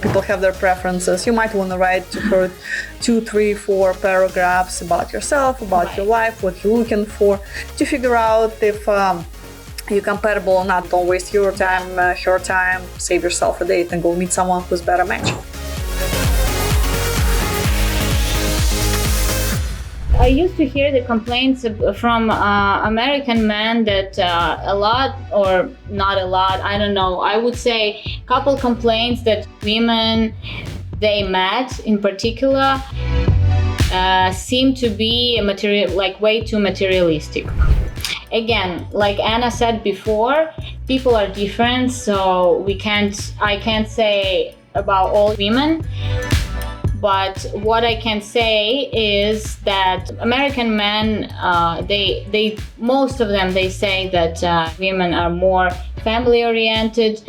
people have their preferences. You might want to write to her 2, 3, 4 paragraphs about yourself, about your life, what you're looking for, to figure out if you're compatible or not. Don't waste your time, her time. Save yourself a date and go meet someone who's better match. I used to hear the complaints from American men that a lot, or not a lot, I don't know, I would say a couple complaints that women they met in particular seem to be way too materialistic. Again, like Anna said before, people are different, so I can't say about all women. But what I can say is that American men, most of them, they say that women are more family-oriented,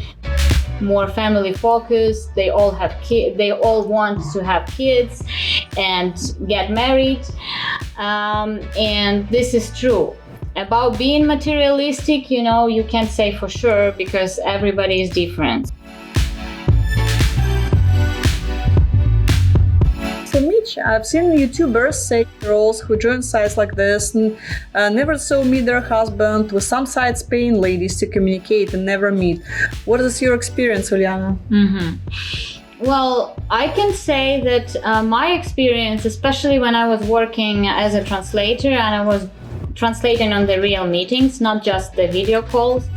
more family-focused. They all have kids. They all want to have kids and get married, and this is true. About being materialistic, you can't say for sure because everybody is different. So Mitch, I've seen YouTubers say girls who join sites like this never saw meet their husband, with some sites paying ladies to communicate and never meet. What is your experience, Uliana? Well, I can say that my experience, especially when I was working as a translator and I was translating on the real meetings, not just the video calls,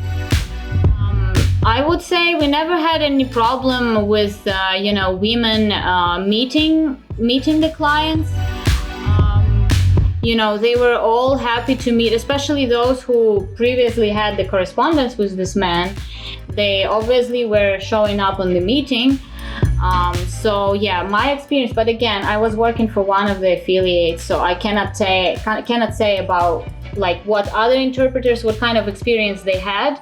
I would say we never had any problem with women meeting the clients. They were all happy to meet, especially those who previously had the correspondence with this man. They obviously were showing up on the meeting. So yeah, my experience. But again, I was working for one of the affiliates, so I cannot say about like what other interpreters, what kind of experience they had.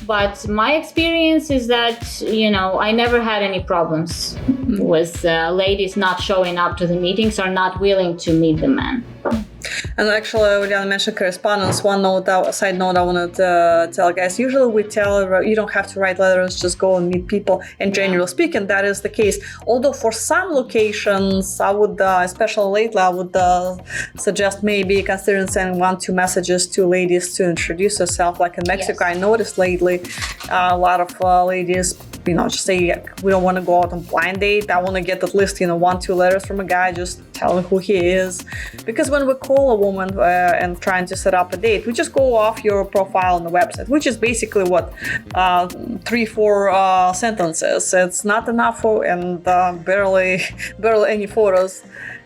But my experience is that, I never had any problems with ladies not showing up to the meetings or not willing to meet the man. And actually, Uliana mentioned correspondence. Side note I wanted to tell guys, usually we tell you don't have to write letters, just go and meet people. And generally speaking, that is the case. Although for some locations, I would, especially lately, I would suggest maybe considering sending 1-2 messages to ladies to introduce herself. Like in Mexico, Yes. I noticed lately a lot of ladies, just say we don't want to go out on blind date. I want to get at least 1-2 letters from a guy, just telling who he is. Because when we call a woman and trying to set up a date, we just go off your profile on the website, which is basically 3-4 sentences. It's not enough and barely any photos.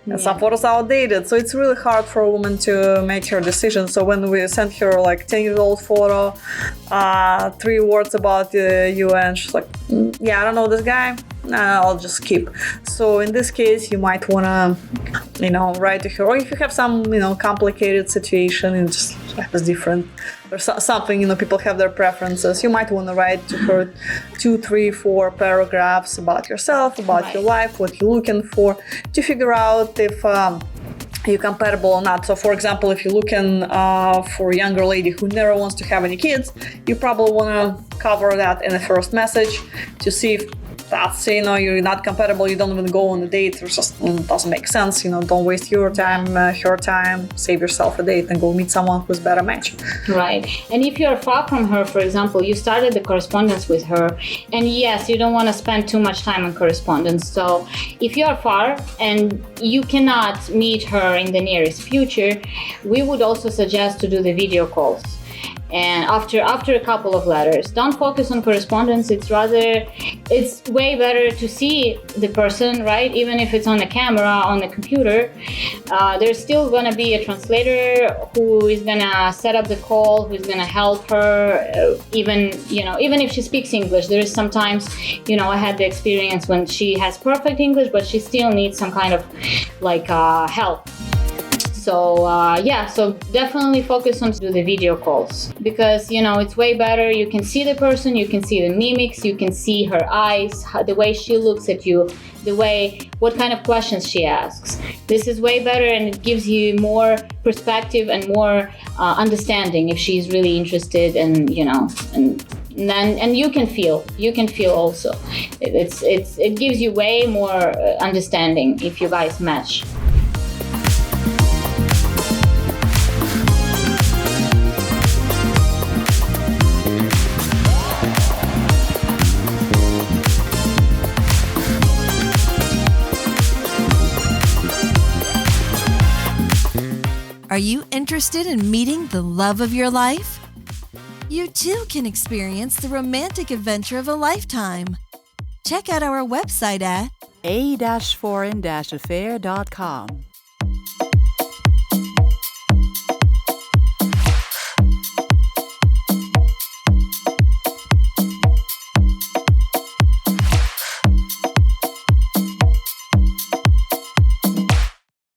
And some photos are outdated, so it's really hard for a woman to make her decision. So when we sent her like 10-year-old photo, 3 words about you, and she's like, I don't know this guy, I'll just skip. So in this case, you might wanna, write to her, or if you have some, complicated situation and just life is different or something, people have their preferences. You might want to write to her 2, 3, 4 paragraphs about yourself, about your life, what you're looking for, to figure out if you're compatible or not. So for example, if you're looking for a younger lady who never wants to have any kids, you probably want to cover that in the first message to see if that's, you're not compatible, you don't even go on a date, it just doesn't make sense. Don't waste your time, her time, save yourself a date and go meet someone who's better match. Right. And if you're far from her, for example, you started the correspondence with her, and yes, you don't want to spend too much time on correspondence. So if you are far and you cannot meet her in the nearest future, we would also suggest to do the video calls. And after a couple of letters, don't focus on correspondence. It's way better to see the person, right? Even if it's on the camera, on the computer, there's still gonna be a translator who is gonna set up the call, who's gonna help her. Even if she speaks English, there is sometimes, I had the experience when she has perfect English, but she still needs some kind of help. So definitely focus on do the video calls, because it's way better. You can see the person, you can see the mimics, you can see her eyes, the way she looks at you, what kind of questions she asks. This is way better, and it gives you more perspective and more understanding if she's really interested and and you can feel also. It gives you way more understanding if you guys match. Are you interested in meeting the love of your life? You too can experience the romantic adventure of a lifetime. Check out our website at a-foreign-affair.com.